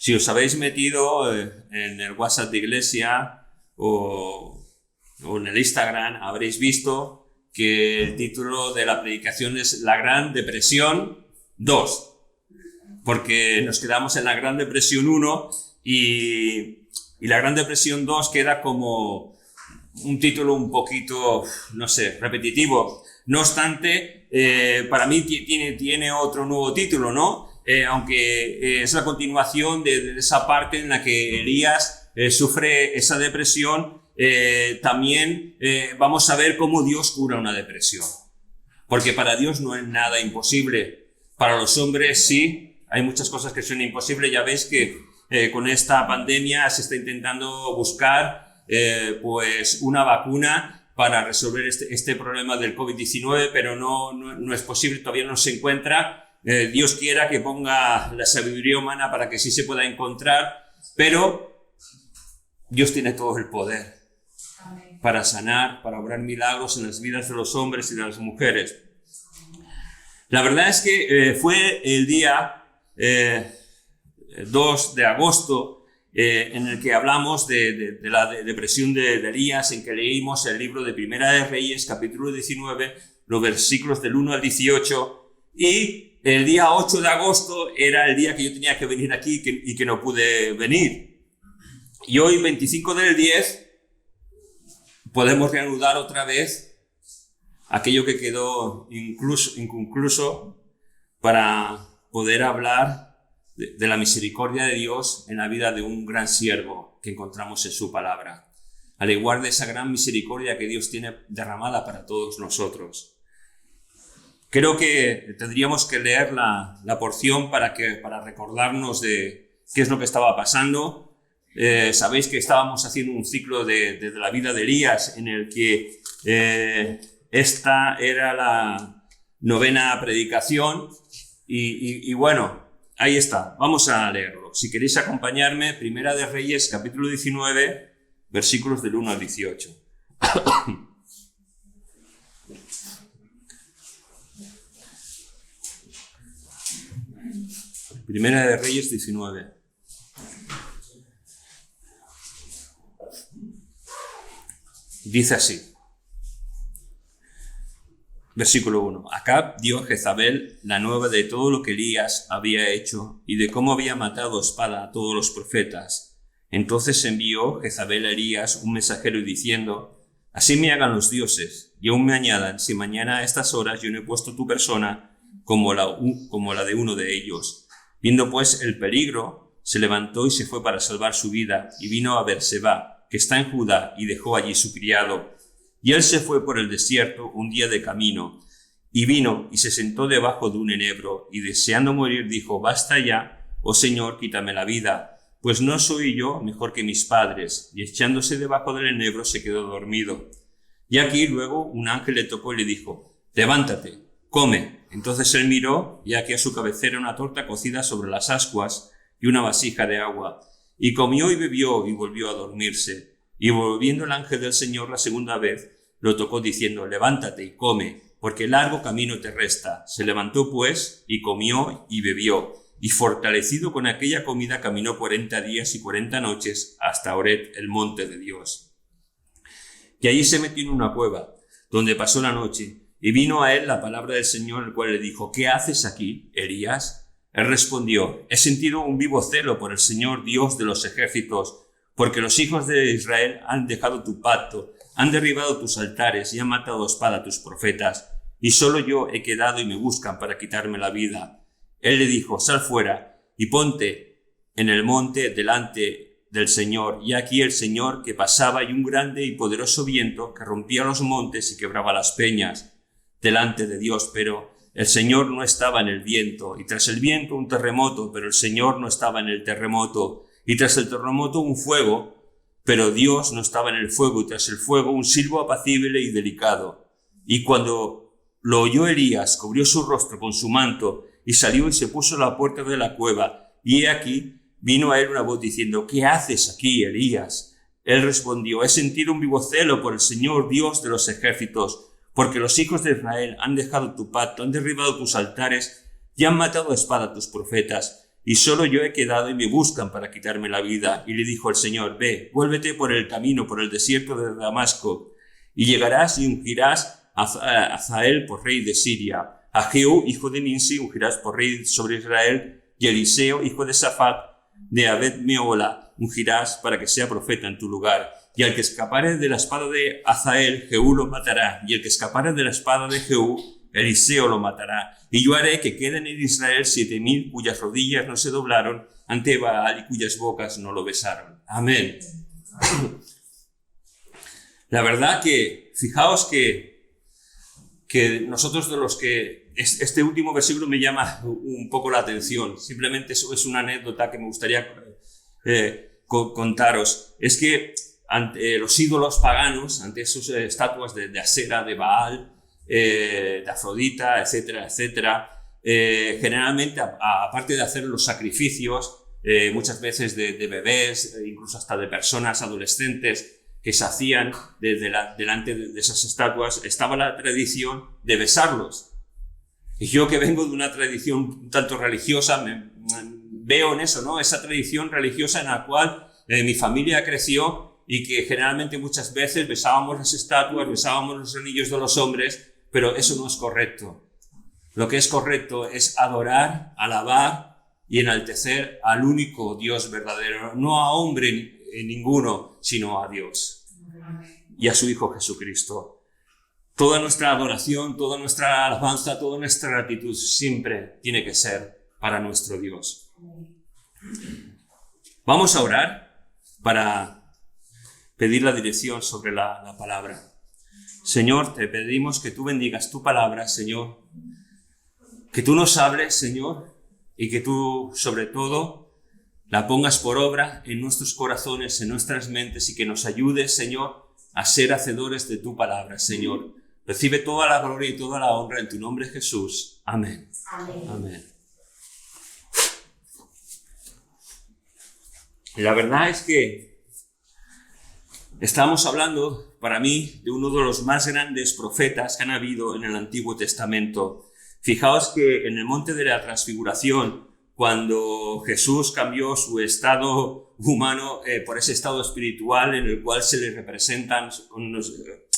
Si os habéis metido en el WhatsApp de iglesia o en el Instagram, habréis visto que el título de la predicación es La Gran Depresión 2, porque nos quedamos en la Gran Depresión 1 y la Gran Depresión 2 queda como un título un poquito, no sé, repetitivo. No obstante, para mí tiene otro nuevo título, ¿no? Aunque es la continuación de esa parte en la que Elías sufre esa depresión, también vamos a ver cómo Dios cura una depresión. Porque para Dios no es nada imposible. Para los hombres sí, hay muchas cosas que son imposibles. Ya veis que con esta pandemia se está intentando buscar pues una vacuna para resolver este problema del COVID-19, pero no es posible, todavía no se encuentra. Dios quiera que ponga la sabiduría humana para que sí se pueda encontrar, pero Dios tiene todo el poder para sanar, para obrar milagros en las vidas de los hombres y de las mujeres. La verdad es que fue el día 2 de agosto en el que hablamos de la depresión de Elías, en que leímos el libro de Primera de Reyes, capítulo 19, los versículos del 1 al 18, y el día 8 de agosto era el día que yo tenía que venir aquí y que no pude venir. Y hoy, 25 del 10, podemos reanudar otra vez aquello que quedó inconcluso para poder hablar de la misericordia de Dios en la vida de un gran siervo que encontramos en su palabra, al igual de esa gran misericordia que Dios tiene derramada para todos nosotros. Creo que tendríamos que leer la porción para recordarnos de qué es lo que estaba pasando. Sabéis que estábamos haciendo un ciclo de la vida de Elías en el que esta era la 9ª predicación y bueno, ahí está, vamos a leerlo. Si queréis acompañarme, Primera de Reyes, capítulo 19, versículos del 1 al 18. Primera de Reyes 19. Dice así. Versículo 1. Acab dio a Jezabel la nueva de todo lo que Elías había hecho y de cómo había matado a espada a todos los profetas. Entonces envió Jezabel a Elías un mensajero diciendo: así me hagan los dioses, y aún me añadan, si mañana a estas horas yo no he puesto tu persona como la de uno de ellos. Viendo pues el peligro, se levantó y se fue para salvar su vida, y vino a Berseba, que está en Judá, y dejó allí su criado. Y él se fue por el desierto un día de camino, y vino y se sentó debajo de un enebro, y deseando morir dijo: basta ya, oh Señor, quítame la vida, pues no soy yo mejor que mis padres. Y echándose debajo del enebro se quedó dormido. Y aquí luego un ángel le tocó y le dijo: levántate, come. Entonces él miró, y aquí a su cabecera una torta cocida sobre las ascuas y una vasija de agua. Y comió y bebió y volvió a dormirse. Y volviendo el ángel del Señor la segunda vez, lo tocó diciendo: levántate y come, porque largo camino te resta. Se levantó pues, y comió y bebió, y fortalecido con aquella comida caminó 40 días y 40 noches hasta Horeb, el monte de Dios. Y allí se metió en una cueva, donde pasó la noche, y vino a él la palabra del Señor, el cual le dijo: ¿qué haces aquí, Elías? Él respondió: he sentido un vivo celo por el Señor Dios de los ejércitos, porque los hijos de Israel han dejado tu pacto, han derribado tus altares y han matado a espada a tus profetas, y solo yo he quedado y me buscan para quitarme la vida. Él le dijo: sal fuera y ponte en el monte delante del Señor. Y aquí el Señor que pasaba, y un grande y poderoso viento que rompía los montes y quebraba las peñas delante de Dios, pero el Señor no estaba en el viento, y tras el viento un terremoto, pero el Señor no estaba en el terremoto, y tras el terremoto un fuego, pero Dios no estaba en el fuego, y tras el fuego un silbo apacible y delicado. Y cuando lo oyó Elías, cubrió su rostro con su manto, y salió y se puso a la puerta de la cueva, y he aquí vino a él una voz diciendo: ¿qué haces aquí, Elías? Él respondió: he sentido un vivo celo por el Señor Dios de los ejércitos, porque los hijos de Israel han dejado tu pacto, han derribado tus altares y han matado a espada a tus profetas. y solo yo he quedado y me buscan para quitarme la vida. Y le dijo el Señor, ve, vuélvete por el camino, por el desierto de Damasco, y llegarás y ungirás a Hazael por rey de Siria. A Jehú, hijo de Nimsi, ungirás por rey sobre Israel, y Eliseo, hijo de Safat, de Abed-meola, ungirás para que sea profeta en tu lugar. Y al que escapare de la espada de Hazael, Jehú lo matará, y el que escapare de la espada de Jehú, Eliseo lo matará. Y yo haré que queden en Israel 7,000 cuyas rodillas no se doblaron ante Baal y cuyas bocas no lo besaron. Amén. La verdad que, fijaos que nosotros de los que... Este último versículo me llama un poco la atención. Simplemente eso es una anécdota que me gustaría contaros. Es que ante los ídolos paganos, ante esas estatuas de Asera, de Baal, de Afrodita, etcétera, etcétera, generalmente, aparte de hacer los sacrificios, muchas veces de bebés, incluso hasta de personas adolescentes, que se hacían delante de esas estatuas, estaba la tradición de besarlos. Y yo, que vengo de una tradición un tanto religiosa, veo en eso, ¿no? Esa tradición religiosa en la cual mi familia creció, y que generalmente muchas veces besábamos las estatuas, besábamos los anillos de los hombres, pero eso no es correcto. Lo que es correcto es adorar, alabar y enaltecer al único Dios verdadero, no a hombre ninguno, sino a Dios y a su Hijo Jesucristo. Toda nuestra adoración, toda nuestra alabanza, toda nuestra gratitud siempre tiene que ser para nuestro Dios. Vamos a orar para pedir la dirección sobre la palabra. Señor, te pedimos que tú bendigas tu palabra, Señor, que tú nos hables, Señor, y que tú, sobre todo, la pongas por obra en nuestros corazones, en nuestras mentes, y que nos ayudes, Señor, a ser hacedores de tu palabra, Señor. Recibe toda la gloria y toda la honra en tu nombre, Jesús. Amén. Amén. Amén. La verdad es que estamos hablando, para mí, de uno de los más grandes profetas que han habido en el Antiguo Testamento. Fijaos que en el Monte de la Transfiguración, cuando Jesús cambió su estado humano por ese estado espiritual en el cual se le representan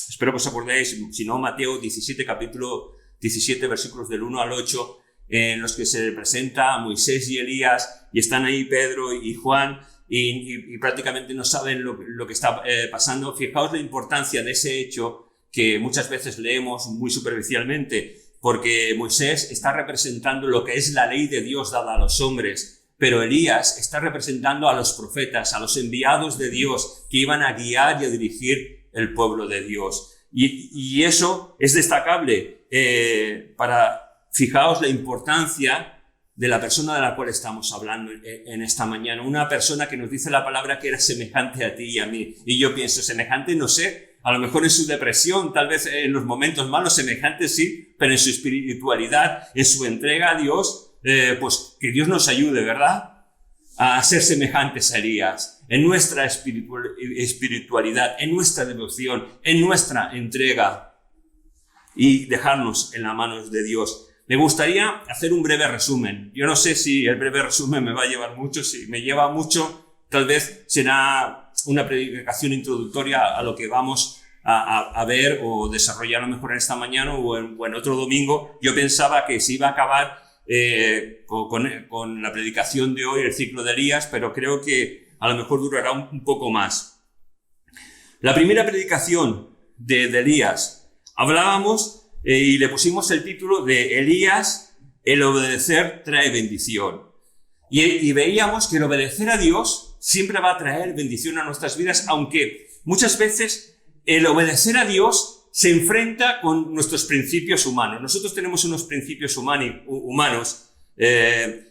espero que os acordéis, si no, Mateo 17, capítulo 17, versículos del 1 al 8, en los que se representa a Moisés y Elías, y están ahí Pedro y Juan, y prácticamente no saben lo que está pasando. Fijaos la importancia de ese hecho que muchas veces leemos muy superficialmente, porque Moisés está representando lo que es la ley de Dios dada a los hombres, pero Elías está representando a los profetas, a los enviados de Dios que iban a guiar y a dirigir el pueblo de Dios. Y eso es destacable fijaos la importancia de la persona de la cual estamos hablando en esta mañana. Una persona que nos dice la palabra que era semejante a ti y a mí. Y yo pienso, semejante, no sé, a lo mejor en su depresión, tal vez en los momentos malos, semejante sí, pero en su espiritualidad, en su entrega a Dios, pues que Dios nos ayude, ¿verdad?, a ser semejantes a Elías, en nuestra espiritualidad, en nuestra devoción, en nuestra entrega, y dejarnos en las manos de Dios. Me gustaría hacer un breve resumen. Yo no sé si el breve resumen me va a llevar mucho. Si me lleva mucho, tal vez será una predicación introductoria a lo que vamos a ver o desarrollar a lo mejor en esta mañana o en otro domingo. Yo pensaba que se iba a acabar con la predicación de hoy, el ciclo de Elías, pero creo que a lo mejor durará un poco más. La primera predicación de Elías, hablábamos y le pusimos el título de Elías, el obedecer trae bendición. Y veíamos que el obedecer a Dios siempre va a traer bendición a nuestras vidas, aunque muchas veces el obedecer a Dios se enfrenta con nuestros principios humanos. Nosotros tenemos unos principios humanos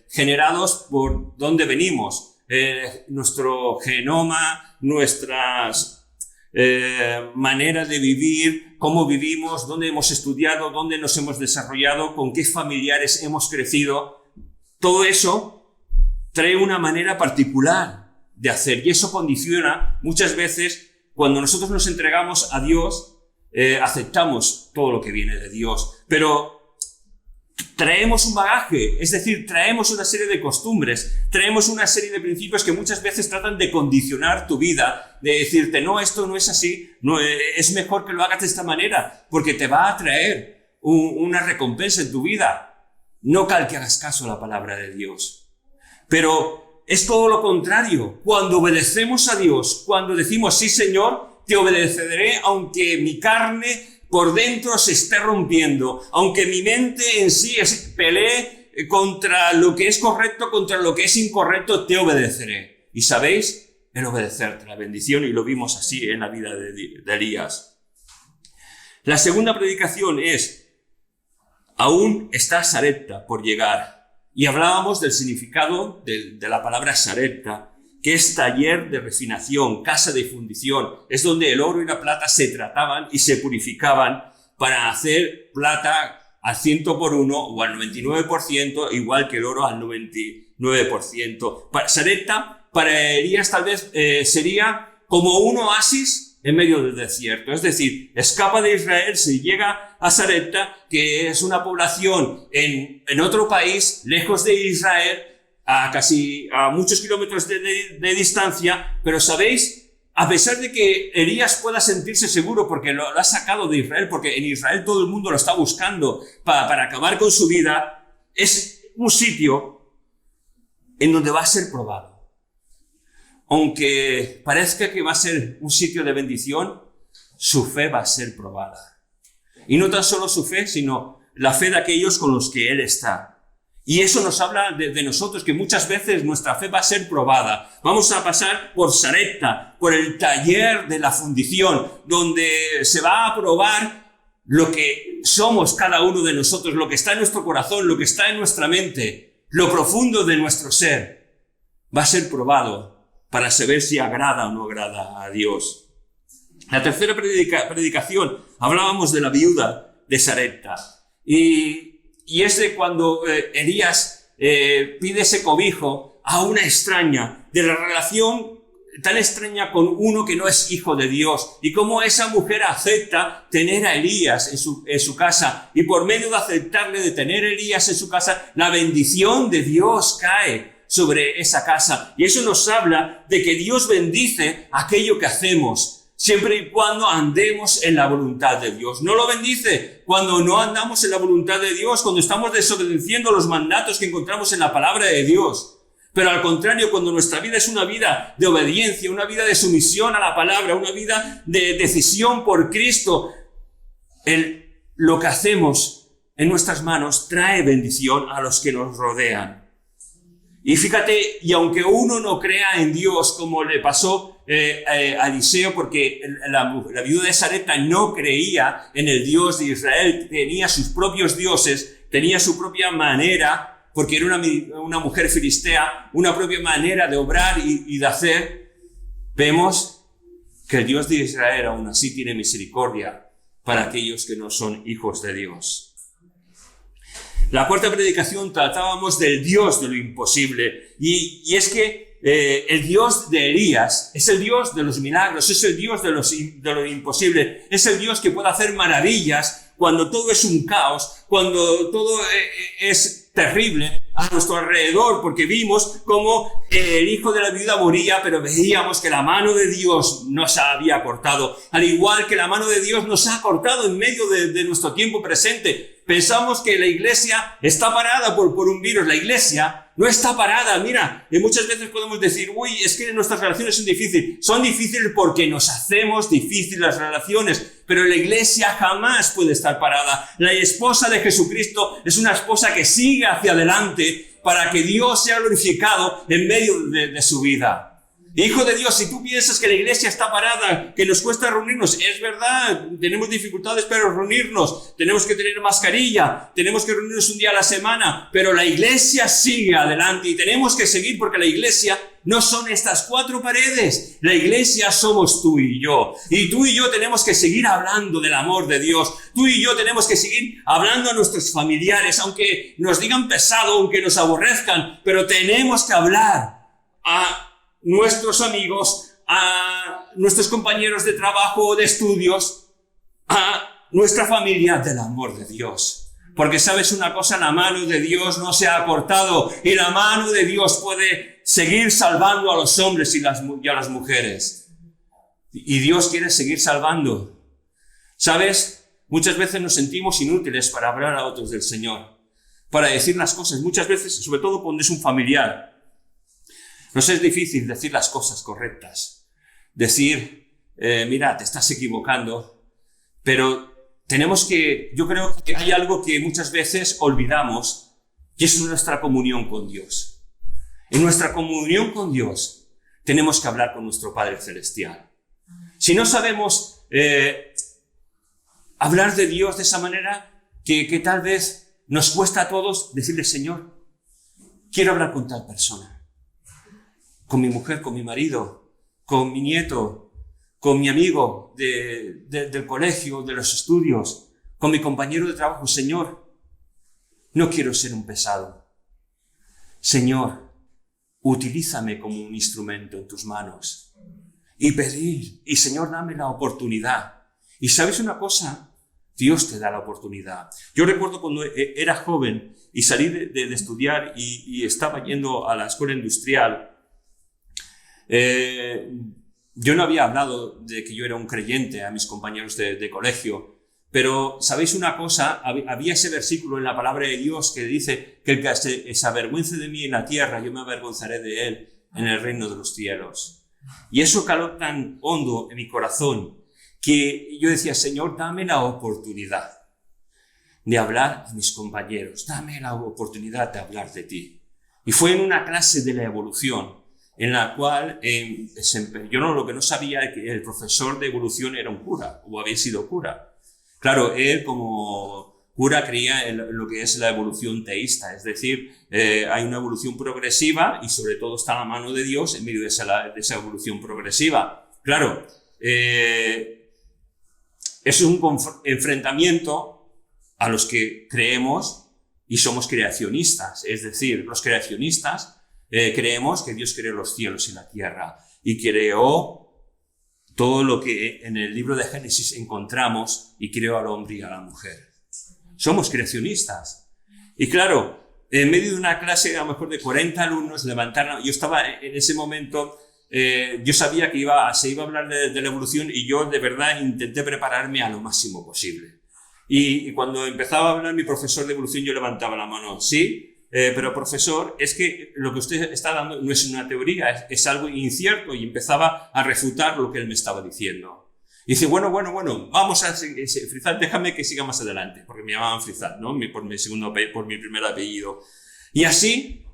generados por dónde venimos, nuestro genoma, nuestras maneras de vivir, cómo vivimos, dónde hemos estudiado, dónde nos hemos desarrollado, con qué familiares hemos crecido. Todo eso trae una manera particular de hacer, y eso condiciona muchas veces cuando nosotros nos entregamos a Dios. Aceptamos todo lo que viene de Dios, pero traemos un bagaje, es decir, traemos una serie de costumbres, traemos una serie de principios que muchas veces tratan de condicionar tu vida, de decirte, no, esto no es así, no, es mejor que lo hagas de esta manera, porque te va a traer una recompensa en tu vida. No cal que hagas caso a la palabra de Dios. Pero es todo lo contrario. Cuando obedecemos a Dios, cuando decimos, sí, Señor, te obedeceré aunque mi carne por dentro se esté rompiendo, aunque mi mente en sí pelee contra lo que es correcto, contra lo que es incorrecto, te obedeceré. Y sabéis, el obedecerte, la bendición, y lo vimos así en la vida de Elías. La segunda predicación es, aún está Sarepta por llegar. Y hablábamos del significado de la palabra Sarepta, que es taller de refinación, casa de fundición. Es donde el oro y la plata se trataban y se purificaban para hacer plata al 100% o al 99%, igual que el oro al 99%. Sarepta, para Elías tal vez sería como un oasis en medio del desierto. Es decir, escapa de Israel, se llega a Sarepta, que es una población en otro país, lejos de Israel, a muchos kilómetros de distancia, pero ¿sabéis? A pesar de que Elías pueda sentirse seguro porque lo ha sacado de Israel, porque en Israel todo el mundo lo está buscando para acabar con su vida, es un sitio en donde va a ser probado. Aunque parezca que va a ser un sitio de bendición, su fe va a ser probada. Y no tan solo su fe, sino la fe de aquellos con los que Él está. Y eso nos habla de nosotros, que muchas veces nuestra fe va a ser probada. Vamos a pasar por Sarepta, por el taller de la fundición, donde se va a probar lo que somos cada uno de nosotros, lo que está en nuestro corazón, lo que está en nuestra mente, lo profundo de nuestro ser. Va a ser probado para saber si agrada o no agrada a Dios. La tercera predicación, hablábamos de la viuda de Sarepta. Y es de cuando Elías pide ese cobijo a una extraña, de la relación tan extraña con uno que no es hijo de Dios, y cómo esa mujer acepta tener a Elías en su casa, y por medio de aceptarle, de tener a Elías en su casa, la bendición de Dios cae sobre esa casa. Y eso nos habla de que Dios bendice aquello que hacemos, siempre y cuando andemos en la voluntad de Dios. No lo bendice cuando no andamos en la voluntad de Dios, cuando estamos desobedeciendo los mandatos que encontramos en la palabra de Dios. Pero al contrario, cuando nuestra vida es una vida de obediencia, una vida de sumisión a la palabra, una vida de decisión por Cristo, lo que hacemos en nuestras manos trae bendición a los que nos rodean. Y fíjate, y aunque uno no crea en Dios, como le pasó a Eliseo, porque la viuda de Sarepta no creía en el Dios de Israel, tenía sus propios dioses, tenía su propia manera, porque era una mujer filistea, una propia manera de obrar y de hacer. Vemos que el Dios de Israel aún así tiene misericordia para aquellos que no son hijos de Dios. La cuarta predicación tratábamos del Dios de lo imposible. Y es que el Dios de Elías es el Dios de los milagros, es el Dios de lo imposible, es el Dios que puede hacer maravillas cuando todo es un caos, cuando todo es terrible a nuestro alrededor, porque vimos cómo el hijo de la viuda moría, pero veíamos que la mano de Dios nos había cortado, al igual que la mano de Dios nos ha cortado en medio de nuestro tiempo presente. Pensamos que la iglesia está parada por un virus. La iglesia no está parada. Mira, muchas veces podemos decir, uy, es que nuestras relaciones son difíciles. Son difíciles porque nos hacemos difíciles las relaciones, pero la iglesia jamás puede estar parada. La esposa de Jesucristo es una esposa que sigue hacia adelante para que Dios sea glorificado en medio de su vida. Hijo de Dios, si tú piensas que la iglesia está parada, que nos cuesta reunirnos, es verdad, tenemos dificultades para reunirnos, tenemos que tener mascarilla, tenemos que reunirnos un día a la semana, pero la iglesia sigue adelante y tenemos que seguir, porque la iglesia no son estas cuatro paredes, la iglesia somos tú y yo tenemos que seguir hablando del amor de Dios, tú y yo tenemos que seguir hablando a nuestros familiares, aunque nos digan pesado, aunque nos aborrezcan, pero tenemos que hablar a nuestros amigos, a nuestros compañeros de trabajo o de estudios, a nuestra familia del amor de Dios. Porque sabes una cosa, la mano de Dios no se ha cortado y la mano de Dios puede seguir salvando a los hombres y a las mujeres. Y Dios quiere seguir salvando. ¿Sabes? Muchas veces nos sentimos inútiles para hablar a otros del Señor, para decir las cosas. Muchas veces, sobre todo cuando es un familiar, nos es difícil decir las cosas correctas. Decir, mira, te estás equivocando, pero yo creo que hay algo que muchas veces olvidamos, y es nuestra comunión con Dios. En nuestra comunión con Dios tenemos que hablar con nuestro Padre Celestial. Si no sabemos hablar de Dios de esa manera, que tal vez nos cuesta a todos decirle, Señor, quiero hablar con tal persona, con mi mujer, con mi marido, con mi nieto, con mi amigo del colegio, de los estudios, con mi compañero de trabajo. Señor, no quiero ser un pesado. Señor, utilízame como un instrumento en tus manos. Y pedir, y Señor, dame la oportunidad. Y ¿sabes una cosa? Dios te da la oportunidad. Yo recuerdo cuando era joven y salí de estudiar y estaba yendo a la escuela industrial. Yo no había hablado de que yo era un creyente a mis compañeros de colegio, pero ¿sabéis una cosa? Había ese versículo en la palabra de Dios que dice que el que se avergüence de mí en la tierra, yo me avergonzaré de él en el reino de los cielos. Y eso caló tan hondo en mi corazón que yo decía, Señor, dame la oportunidad de hablar a mis compañeros, dame la oportunidad de hablar de ti. Y fue en una clase de la evolución, en la cual lo que no sabía es que el profesor de evolución era un cura, o había sido cura. Claro, él como cura creía en lo que es la evolución teísta, es decir, hay una evolución progresiva y sobre todo está la mano de Dios en medio de esa evolución progresiva. Claro, es un enfrentamiento a los que creemos y somos creacionistas, es decir, los creacionistas creemos que Dios creó los cielos y la tierra y creó todo lo que en el libro de Génesis encontramos y creó al hombre y a la mujer. Somos creacionistas. Y claro, en medio de una clase a lo mejor de 40 alumnos levantaron, yo estaba en ese momento, yo sabía que se iba a hablar de la evolución y yo de verdad intenté prepararme a lo máximo posible. Y cuando empezaba a hablar mi profesor de evolución yo levantaba la mano, sí, pero profesor, es que lo que usted está dando no es una teoría, es algo incierto, y empezaba a refutar lo que él me estaba diciendo. Y dice, bueno, vamos a Frizat, déjame que siga más adelante, porque me llamaban Frizat, ¿no? Por mi primer apellido. Y así,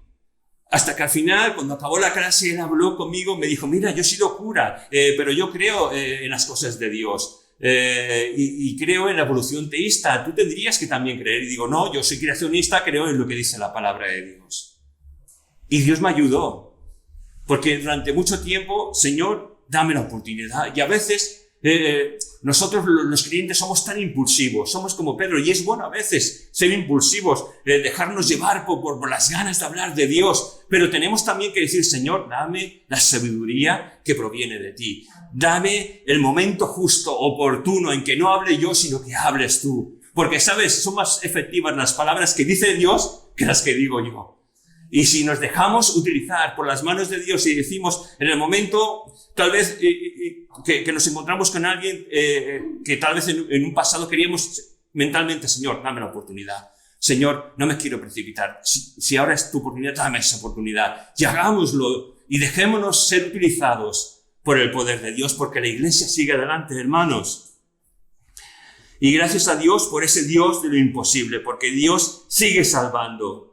hasta que al final, cuando acabó la clase, él habló conmigo, me dijo, mira, yo he sido cura, pero yo creo en las cosas de Dios. Y creo en la evolución teísta, tú tendrías que también creer. Y digo, no, yo soy creacionista, creo en lo que dice la palabra de Dios. Y Dios me ayudó, porque durante mucho tiempo, Señor, dame la oportunidad. Y a veces nosotros los creyentes somos tan impulsivos, somos como Pedro, y es bueno a veces ser impulsivos, dejarnos llevar por las ganas de hablar de Dios, pero tenemos también que decir, Señor, dame la sabiduría que proviene de ti, dame el momento justo, oportuno, en que no hable yo, sino que hables tú, porque sabes, son más efectivas las palabras que dice Dios que las que digo yo. Y si nos dejamos utilizar por las manos de Dios y decimos en el momento, tal vez que nos encontramos con alguien que tal vez en un pasado queríamos mentalmente, Señor, dame la oportunidad. Señor, no me quiero precipitar. Si ahora es tu oportunidad, dame esa oportunidad. Y hagámoslo y dejémonos ser utilizados por el poder de Dios, porque la iglesia sigue adelante, hermanos. Y gracias a Dios por ese Dios de lo imposible, porque Dios sigue salvando.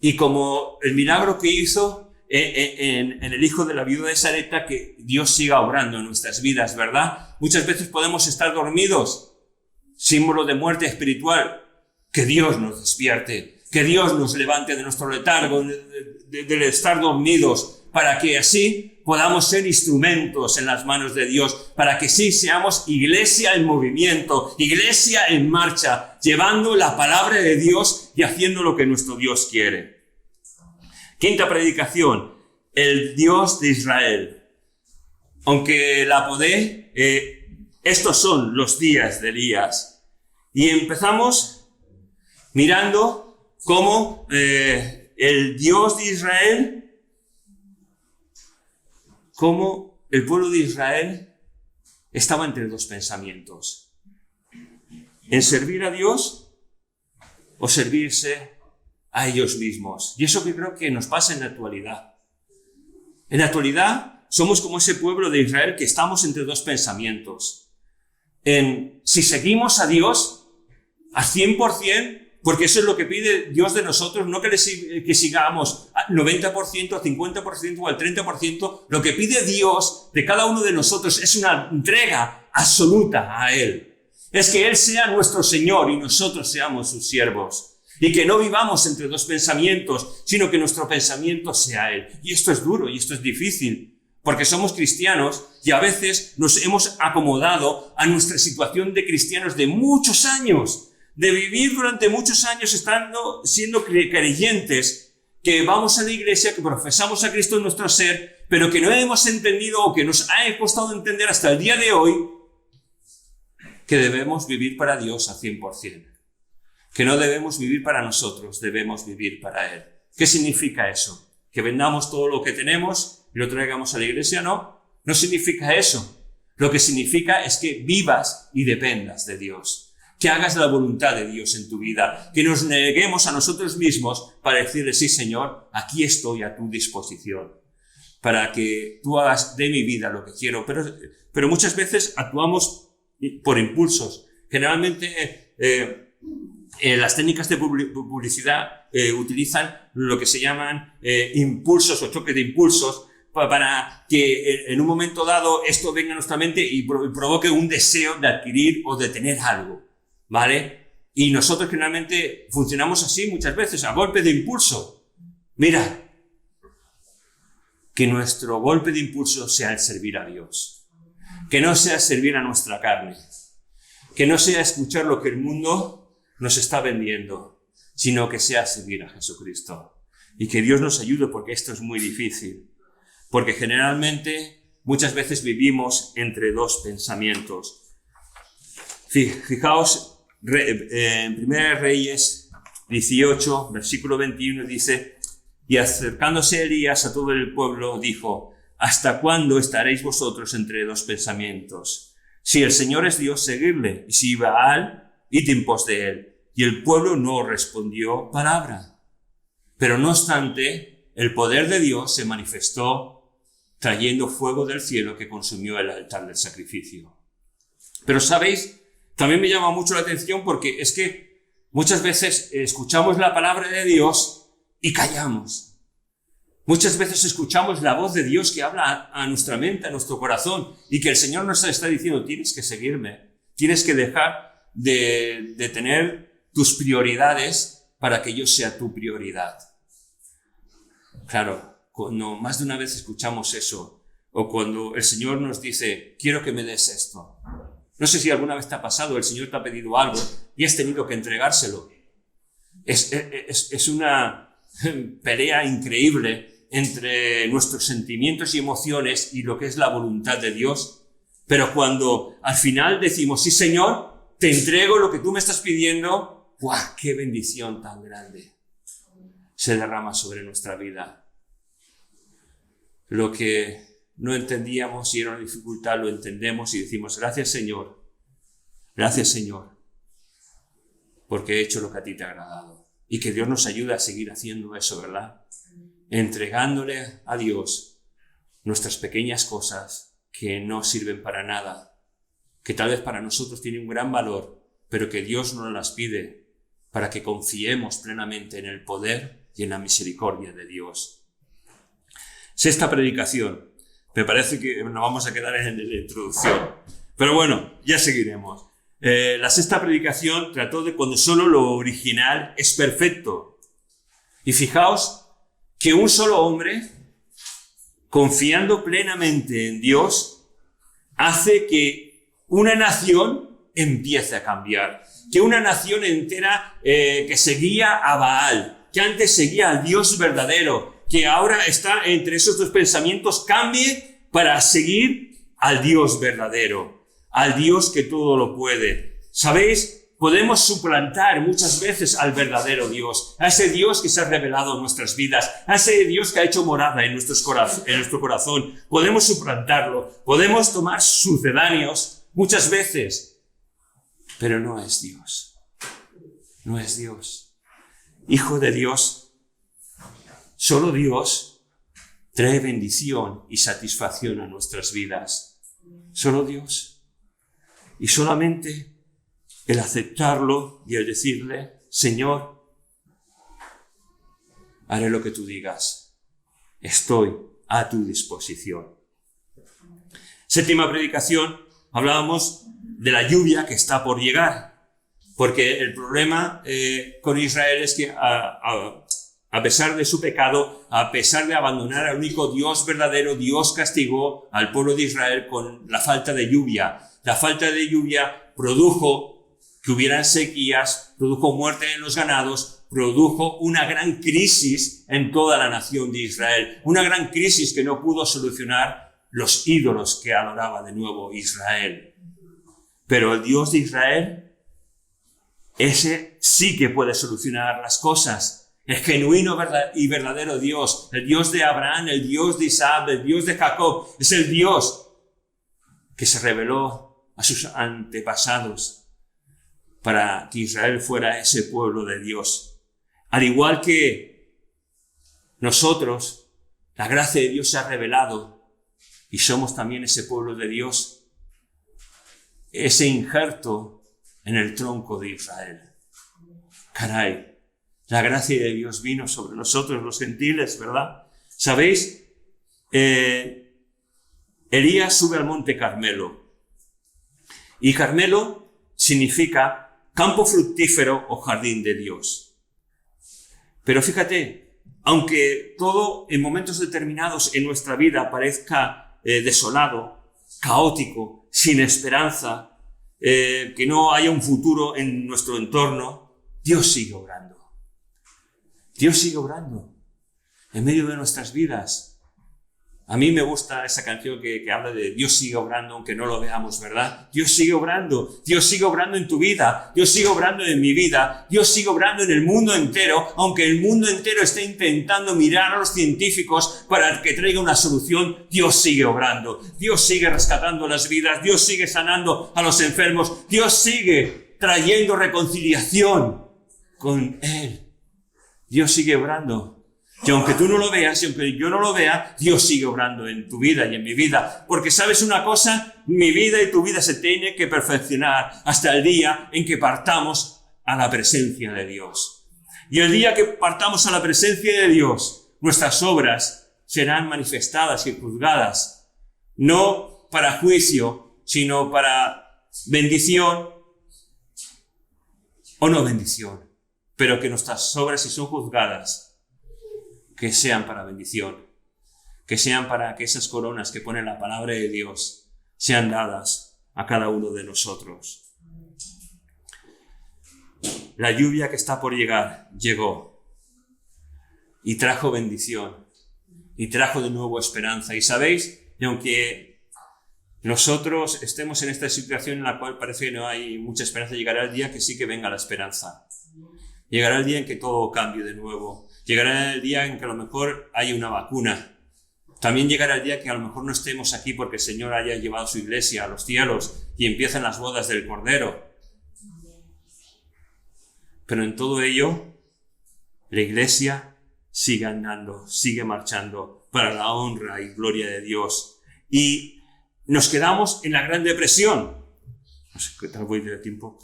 Y como el milagro que hizo en el hijo de la viuda de Sarepta, que Dios siga obrando en nuestras vidas, ¿verdad? Muchas veces podemos estar dormidos, símbolo de muerte espiritual. Que Dios nos despierte, que Dios nos levante de nuestro letargo, del estar dormidos, para que así podamos ser instrumentos en las manos de Dios, para que sí seamos iglesia en movimiento, iglesia en marcha, llevando la palabra de Dios y haciendo lo que nuestro Dios quiere. Quinta predicación, el Dios de Israel. Aunque la podé, estos son los días de Elías. Y empezamos mirando cómo el Dios de Israel, cómo el pueblo de Israel estaba entre dos pensamientos: en servir a Dios o servirse a ellos mismos. Y eso que creo que nos pasa en la actualidad. En la actualidad somos como ese pueblo de Israel que estamos entre dos pensamientos. En si seguimos a Dios al 100%, porque eso es lo que pide Dios de nosotros, no que sigamos al 90%, al 50% o al 30%. Lo que pide Dios de cada uno de nosotros es una entrega absoluta a Él. Es que Él sea nuestro Señor y nosotros seamos sus siervos. Y que no vivamos entre dos pensamientos, sino que nuestro pensamiento sea Él. Y esto es duro y esto es difícil, porque somos cristianos y a veces nos hemos acomodado a nuestra situación de cristianos de muchos años, de vivir durante muchos años siendo creyentes, que vamos a la iglesia, que profesamos a Cristo en nuestro ser, pero que no hemos entendido o que nos ha costado entender hasta el día de hoy que debemos vivir para Dios al 100%. Que no debemos vivir para nosotros, debemos vivir para Él. ¿Qué significa eso? ¿Que vendamos todo lo que tenemos y lo traigamos a la iglesia? No, no significa eso. Lo que significa es que vivas y dependas de Dios. Que hagas la voluntad de Dios en tu vida. Que nos neguemos a nosotros mismos para decirle: sí, Señor, aquí estoy a tu disposición. Para que tú hagas de mi vida lo que quiero. Pero muchas veces actuamos por impulsos. Generalmente, las técnicas de publicidad utilizan lo que se llaman impulsos o choques de impulsos para que en un momento dado esto venga a nuestra mente y provoque un deseo de adquirir o de tener algo, ¿vale? Y nosotros generalmente funcionamos así muchas veces, a golpe de impulso. Mira, que nuestro golpe de impulso sea el servir a Dios, que no sea servir a nuestra carne, que no sea escuchar lo que el mundo nos está vendiendo, sino que sea servir a Jesucristo. Y que Dios nos ayude, porque esto es muy difícil. Porque generalmente, muchas veces vivimos entre dos pensamientos. Fijaos, en 1 Reyes 18, versículo 21, dice: y acercándose Elías a todo el pueblo, dijo: ¿hasta cuándo estaréis vosotros entre dos pensamientos? Si el Señor es Dios, seguidle, y si Baal, id en pos de él. Y el pueblo no respondió palabra. Pero no obstante, el poder de Dios se manifestó trayendo fuego del cielo que consumió el altar del sacrificio. Pero sabéis, también me llama mucho la atención porque es que muchas veces escuchamos la palabra de Dios y callamos. Muchas veces escuchamos la voz de Dios que habla a nuestra mente, a nuestro corazón, y que el Señor nos está diciendo: tienes que seguirme, tienes que dejar de tener tus prioridades para que yo sea tu prioridad. Claro, cuando más de una vez escuchamos eso, o cuando el Señor nos dice: quiero que me des esto. No sé si alguna vez te ha pasado, el Señor te ha pedido algo y has tenido que entregárselo. Es una pelea increíble entre nuestros sentimientos y emociones y lo que es la voluntad de Dios. Pero cuando al final decimos: sí, Señor, te entrego lo que tú me estás pidiendo, ¡guau! ¡Qué bendición tan grande se derrama sobre nuestra vida! Lo que no entendíamos y era una dificultad, lo entendemos y decimos: gracias, Señor, porque he hecho lo que a ti te ha agradado. Y que Dios nos ayude a seguir haciendo eso, ¿verdad? Entregándole a Dios nuestras pequeñas cosas que no sirven para nada, que tal vez para nosotros tienen un gran valor, pero que Dios no nos las pide, para que confiemos plenamente en el poder y en la misericordia de Dios. Sexta predicación. Me parece que nos vamos a quedar en la introducción. Pero bueno, ya seguiremos. La sexta predicación trató de cuando solo lo original es perfecto. Y fijaos que un solo hombre, confiando plenamente en Dios, hace que una nación empiece a cambiar. Que una nación entera que seguía a Baal, que antes seguía al Dios verdadero, que ahora está entre esos dos pensamientos, cambie para seguir al Dios verdadero, al Dios que todo lo puede. ¿Sabéis? podemos suplantar muchas veces al verdadero Dios, a ese Dios que se ha revelado en nuestras vidas, a ese Dios que ha hecho morada en nuestro corazón. Podemos suplantarlo, podemos tomar sucedáneos muchas veces, pero no es Dios. No es Dios. Hijo de Dios, solo Dios trae bendición y satisfacción a nuestras vidas. Solo Dios. Y solamente el aceptarlo y el decirle, Señor, haré lo que tú digas. Estoy a tu disposición. Séptima predicación, hablábamos de la lluvia que está por llegar. Porque el problema con Israel es que a pesar de su pecado, a pesar de abandonar al único Dios verdadero, Dios castigó al pueblo de Israel con la falta de lluvia. La falta de lluvia produjo que hubieran sequías, produjo muerte en los ganados, produjo una gran crisis en toda la nación de Israel. Una gran crisis que no pudo solucionar los ídolos que adoraba de nuevo Israel. Pero el Dios de Israel, ese sí que puede solucionar las cosas. El genuino y verdadero Dios, el Dios de Abraham, el Dios de Isaac, el Dios de Jacob, es el Dios que se reveló a sus antepasados para que Israel fuera ese pueblo de Dios. Al igual que nosotros, la gracia de Dios se ha revelado y somos también ese pueblo de Dios, ese injerto en el tronco de Israel. Caray, la gracia de Dios vino sobre nosotros los gentiles, ¿verdad? ¿Sabéis? Elías sube al monte Carmelo. Y Carmelo significa campo fructífero o jardín de Dios. Pero fíjate, aunque todo en momentos determinados en nuestra vida parezca desolado, caótico, sin esperanza, que no haya un futuro en nuestro entorno, Dios sigue obrando. Dios sigue obrando en medio de nuestras vidas. A mí me gusta esa canción que habla de Dios sigue obrando aunque no lo veamos, ¿verdad? Dios sigue obrando en tu vida, Dios sigue obrando en mi vida, Dios sigue obrando en el mundo entero, aunque el mundo entero esté intentando mirar a los científicos para que traiga una solución, Dios sigue obrando, Dios sigue rescatando las vidas, Dios sigue sanando a los enfermos, Dios sigue trayendo reconciliación con Él, Dios sigue obrando. Y aunque tú no lo veas, y aunque yo no lo vea, Dios sigue obrando en tu vida y en mi vida. Porque ¿sabes una cosa? Mi vida y tu vida se tiene que perfeccionar hasta el día en que partamos a la presencia de Dios. Y el día que partamos a la presencia de Dios, nuestras obras serán manifestadas y juzgadas. No para juicio, sino para bendición o no bendición. Pero que nuestras obras, si son juzgadas, que sean para bendición, que sean para que esas coronas que pone la palabra de Dios sean dadas a cada uno de nosotros. La lluvia que está por llegar, llegó y trajo bendición y trajo de nuevo esperanza. Y sabéis, y aunque nosotros estemos en esta situación en la cual parece que no hay mucha esperanza, llegará el día que sí que venga la esperanza. Llegará el día en que todo cambie de nuevo. Llegará el día en que a lo mejor haya una vacuna. También llegará el día que a lo mejor no estemos aquí porque el Señor haya llevado su iglesia a los cielos y empiezan las bodas del Cordero. Pero en todo ello, la iglesia sigue andando, sigue marchando para la honra y gloria de Dios. Y nos quedamos en la Gran Depresión. No sé qué tal voy de tiempo.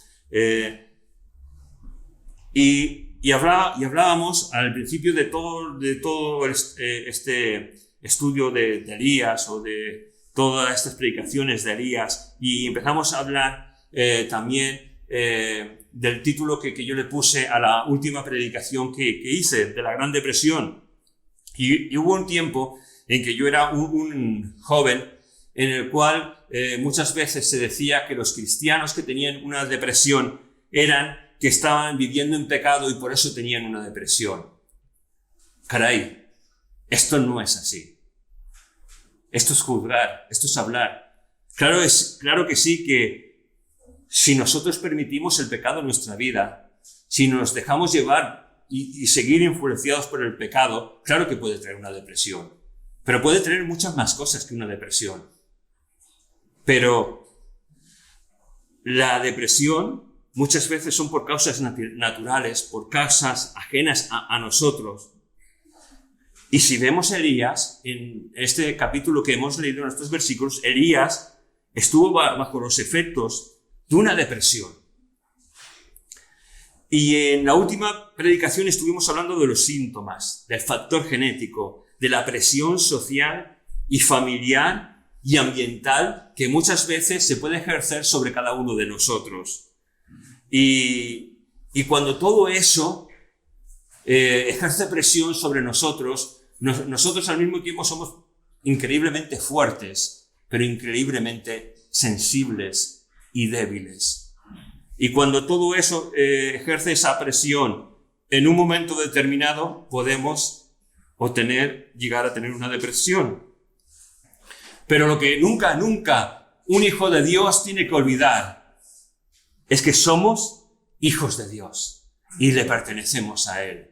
Y hablábamos al principio de todo este estudio de Elías o de todas estas predicaciones de Elías, y empezamos a hablar también del título que yo le puse a la última predicación que hice, de la Gran Depresión. Y hubo un tiempo en que yo era un joven en el cual muchas veces se decía que los cristianos que tenían una depresión eran que estaban viviendo en pecado y por eso tenían una depresión. Caray, esto no es así. Esto es juzgar, esto es hablar. Claro que sí que si nosotros permitimos el pecado en nuestra vida, si nos dejamos llevar y seguir influenciados por el pecado, claro que puede traer una depresión, pero puede traer muchas más cosas que una depresión. Pero la depresión muchas veces son por causas naturales, por causas ajenas a nosotros. Y si vemos a Elías, en este capítulo que hemos leído en estos versículos, Elías estuvo bajo los efectos de una depresión. Y en la última predicación estuvimos hablando de los síntomas, del factor genético, de la presión social y familiar y ambiental que muchas veces se puede ejercer sobre cada uno de nosotros. Y cuando todo eso ejerce presión sobre nosotros, nosotros al mismo tiempo somos increíblemente fuertes, pero increíblemente sensibles y débiles. Y cuando todo eso ejerce esa presión en un momento determinado, podemos llegar a tener una depresión. Pero lo que nunca un hijo de Dios tiene que olvidar es que somos hijos de Dios y le pertenecemos a Él.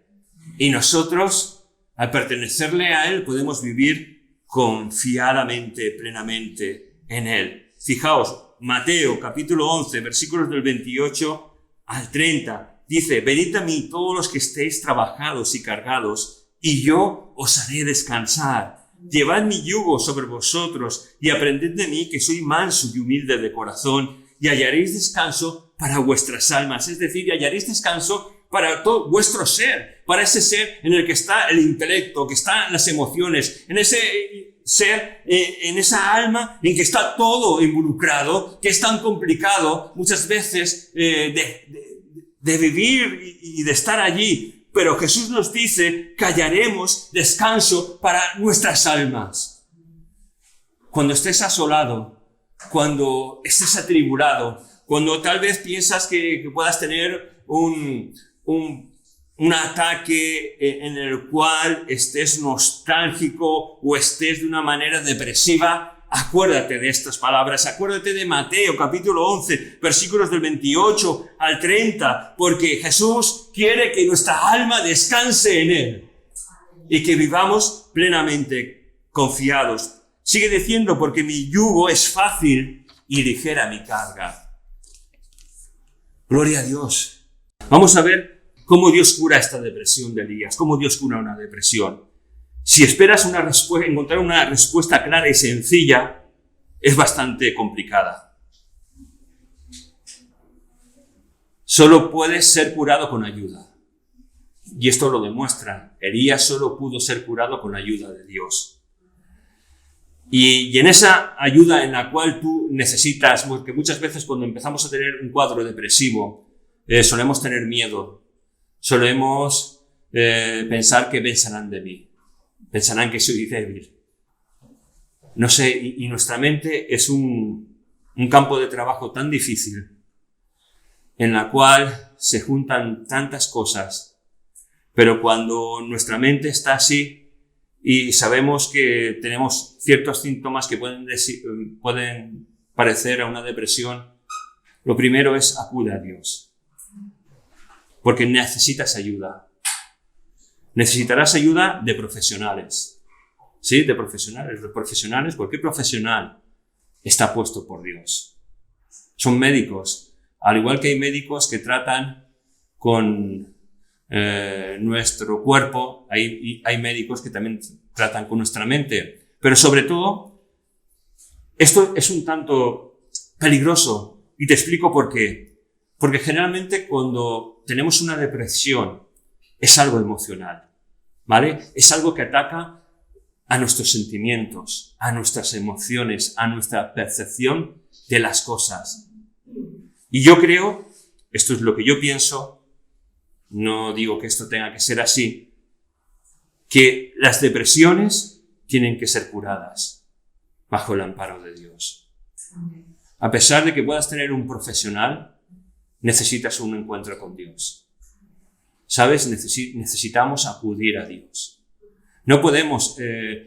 Y nosotros, al pertenecerle a Él, podemos vivir confiadamente, plenamente en Él. Fijaos, Mateo capítulo 11, versículos del 28 al 30, dice: venid a mí todos los que estéis trabajados y cargados, y yo os haré descansar. Llevad mi yugo sobre vosotros y aprended de mí, que soy manso y humilde de corazón, y hallaréis descanso para vuestras almas. Es decir, hallaréis descanso para todo vuestro ser, para ese ser en el que está el intelecto, que están las emociones, en ese ser, en esa alma en que está todo involucrado, que es tan complicado muchas veces de vivir y de estar allí. Pero Jesús nos dice que hallaremos descanso para nuestras almas. Cuando estés asolado, cuando estés atribulado, cuando tal vez piensas que puedas tener un ataque en el cual estés nostálgico o estés de una manera depresiva, acuérdate de estas palabras, acuérdate de Mateo capítulo 11, versículos del 28 al 30, porque Jesús quiere que nuestra alma descanse en Él y que vivamos plenamente confiados. Sigue diciendo: porque mi yugo es fácil y ligera mi carga. Gloria a Dios. Vamos a ver cómo Dios cura esta depresión de Elías, cómo Dios cura una depresión. Si esperas encontrar una respuesta clara y sencilla, es bastante complicada. Solo puedes ser curado con ayuda. Y esto lo demuestra. Elías solo pudo ser curado con la ayuda de Dios. Y en esa ayuda en la cual tú necesitas, porque muchas veces cuando empezamos a tener un cuadro depresivo, solemos tener miedo. Solemos pensar que pensarán de mí. Pensarán que soy débil. No sé, y nuestra mente es un campo de trabajo tan difícil en la cual se juntan tantas cosas, pero cuando nuestra mente está así y sabemos que tenemos ciertos síntomas que pueden parecer a una depresión, lo primero es acude a Dios, porque necesitas ayuda. Necesitarás ayuda de profesionales. ¿Sí? De profesionales. Cualquier profesional está puesto por Dios. Son médicos. Al igual que hay médicos que tratan con nuestro cuerpo, hay médicos que también tratan con nuestra mente. Pero sobre todo, esto es un tanto peligroso. Y te explico por qué. Porque generalmente cuando tenemos una depresión, es algo emocional, ¿vale? Es algo que ataca a nuestros sentimientos, a nuestras emociones, a nuestra percepción de las cosas. Y yo creo, esto es lo que yo pienso, no digo que esto tenga que ser así, que las depresiones tienen que ser curadas bajo el amparo de Dios. A pesar de que puedas tener un profesional, necesitas un encuentro con Dios. ¿Sabes? Necesitamos acudir a Dios. No podemos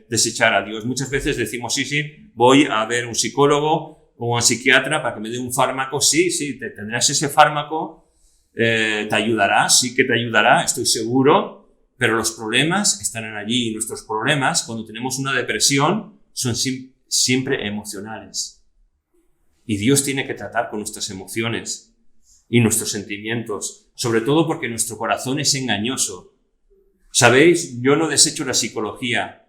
desechar a Dios. Muchas veces decimos, sí, voy a ver un psicólogo o a un psiquiatra para que me dé un fármaco. Sí, tendrás ese fármaco, te ayudará, sí que te ayudará, estoy seguro, pero los problemas estarán allí y nuestros problemas, cuando tenemos una depresión, son siempre emocionales. Y Dios tiene que tratar con nuestras emociones y nuestros sentimientos, sobre todo porque nuestro corazón es engañoso. ¿Sabéis? Yo no desecho la psicología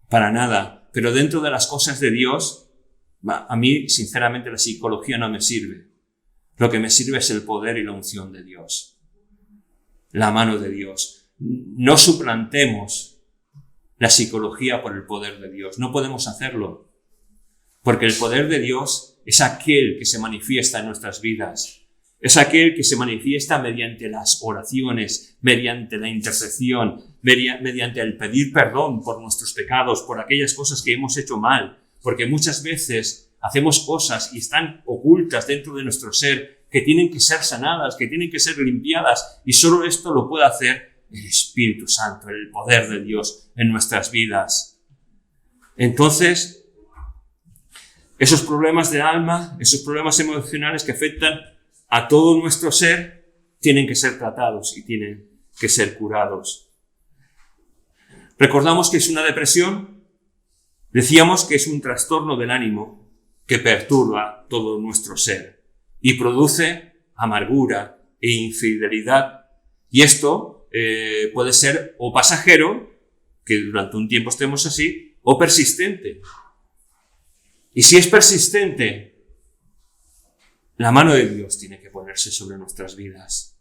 para nada, pero dentro de las cosas de Dios, a mí, sinceramente, la psicología no me sirve. Lo que me sirve es el poder y la unción de Dios, la mano de Dios. No suplantemos la psicología por el poder de Dios. No podemos hacerlo, porque el poder de Dios es aquel que se manifiesta en nuestras vidas. Es aquel que se manifiesta mediante las oraciones, mediante la intercesión, mediante el pedir perdón por nuestros pecados, por aquellas cosas que hemos hecho mal. Porque muchas veces hacemos cosas y están ocultas dentro de nuestro ser, que tienen que ser sanadas, que tienen que ser limpiadas, y solo esto lo puede hacer el Espíritu Santo, el poder de Dios en nuestras vidas. Entonces, esos problemas de alma, esos problemas emocionales que afectan a todo nuestro ser, tienen que ser tratados y tienen que ser curados. Recordamos que es una depresión, decíamos que es un trastorno del ánimo que perturba todo nuestro ser y produce amargura e infidelidad. Y esto puede ser o pasajero, que durante un tiempo estemos así, o persistente. Y si es persistente, la mano de Dios tiene que ponerse sobre nuestras vidas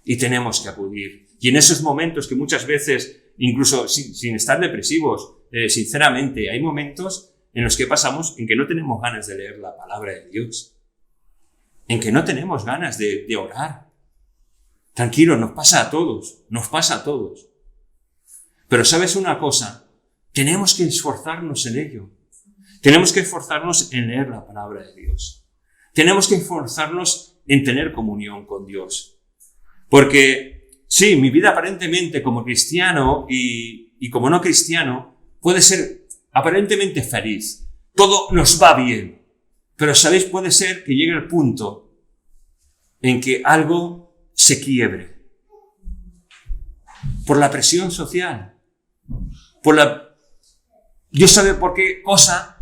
y tenemos que acudir. Y en esos momentos que muchas veces, incluso sin estar depresivos, sinceramente, hay momentos en los que pasamos en que no tenemos ganas de leer la palabra de Dios, en que no tenemos ganas de orar. Tranquilo, nos pasa a todos. Pero ¿sabes una cosa? Tenemos que esforzarnos en ello. Tenemos que esforzarnos en leer la palabra de Dios. Tenemos que esforzarnos en tener comunión con Dios. Porque, sí, mi vida aparentemente como cristiano y como no cristiano puede ser aparentemente feliz. Todo nos va bien. Pero, ¿sabéis? Puede ser que llegue el punto en que algo se quiebre. Por la presión social. Dios sabe por qué cosa.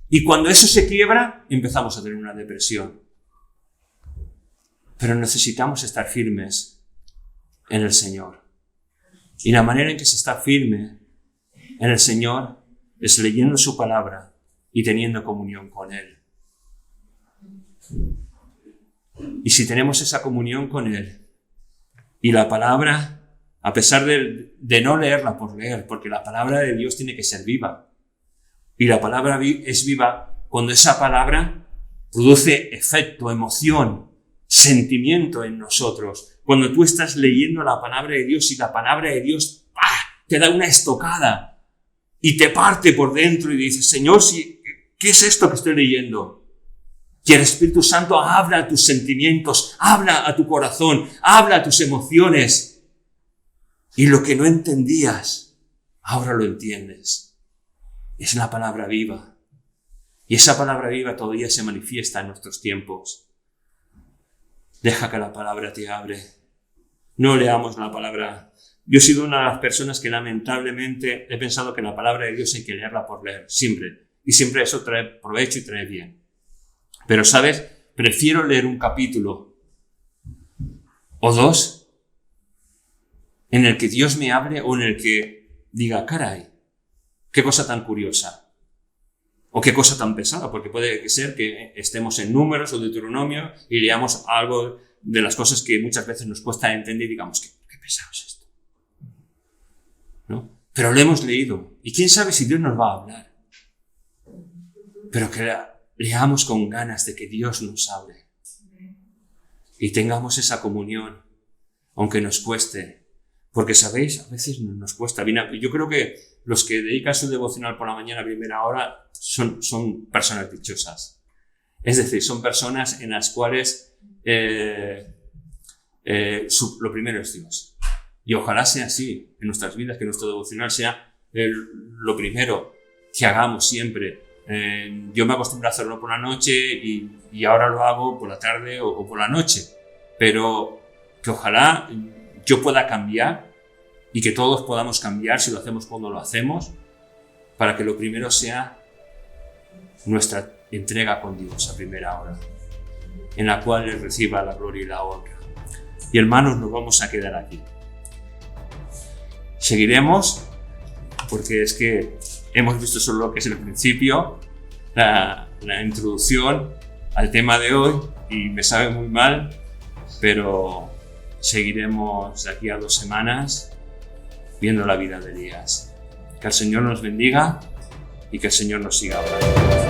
Y cuando eso se quiebra, empezamos a tener una depresión. Pero necesitamos estar firmes en el Señor. Y la manera en que se está firme en el Señor es leyendo su palabra y teniendo comunión con Él. Y si tenemos esa comunión con Él y la palabra, a pesar de no leerla por leer, porque la palabra de Dios tiene que ser viva. Y la palabra es viva cuando esa palabra produce efecto, emoción, sentimiento en nosotros. Cuando tú estás leyendo la palabra de Dios y la palabra de Dios te da una estocada y te parte por dentro y dices, Señor, ¿qué es esto que estoy leyendo? Y el Espíritu Santo habla a tus sentimientos, habla a tu corazón, habla a tus emociones. Y lo que no entendías, ahora lo entiendes. Es la palabra viva. Y esa palabra viva todavía se manifiesta en nuestros tiempos. Deja que la palabra te hable. No leamos la palabra. Yo he sido una de las personas que lamentablemente he pensado que la palabra de Dios hay que leerla por leer, siempre. Y siempre eso trae provecho y trae bien. Pero, ¿sabes? Prefiero leer un capítulo o dos en el que Dios me hable o en el que diga, caray, qué cosa tan curiosa o qué cosa tan pesada, porque puede ser que estemos en Números o Deuteronomio y leamos algo de las cosas que muchas veces nos cuesta entender y digamos, qué pesado es esto, ¿no? Pero lo hemos leído y quién sabe si Dios nos va a hablar, pero que leamos con ganas de que Dios nos hable y tengamos esa comunión, aunque nos cueste, porque sabéis, a veces nos cuesta. Yo creo que los que dedican su devocional por la mañana a primera hora son personas dichosas. Es decir, son personas en las cuales lo primero es Dios. Y ojalá sea así en nuestras vidas, que nuestro devocional sea lo primero que hagamos siempre. Yo me acostumbro a hacerlo por la noche y ahora lo hago por la tarde o por la noche. Pero que ojalá yo pueda cambiar y que todos podamos cambiar si lo hacemos cuando lo hacemos, para que lo primero sea nuestra entrega con Dios a primera hora, en la cual Él reciba la gloria y la honra. Y hermanos, nos vamos a quedar aquí. Seguiremos, porque es que hemos visto solo lo que es el principio, la introducción al tema de hoy, y me sabe muy mal, pero seguiremos de aquí a 2 semanas viendo la vida de Elías. Que el Señor nos bendiga y que el Señor nos siga hablando.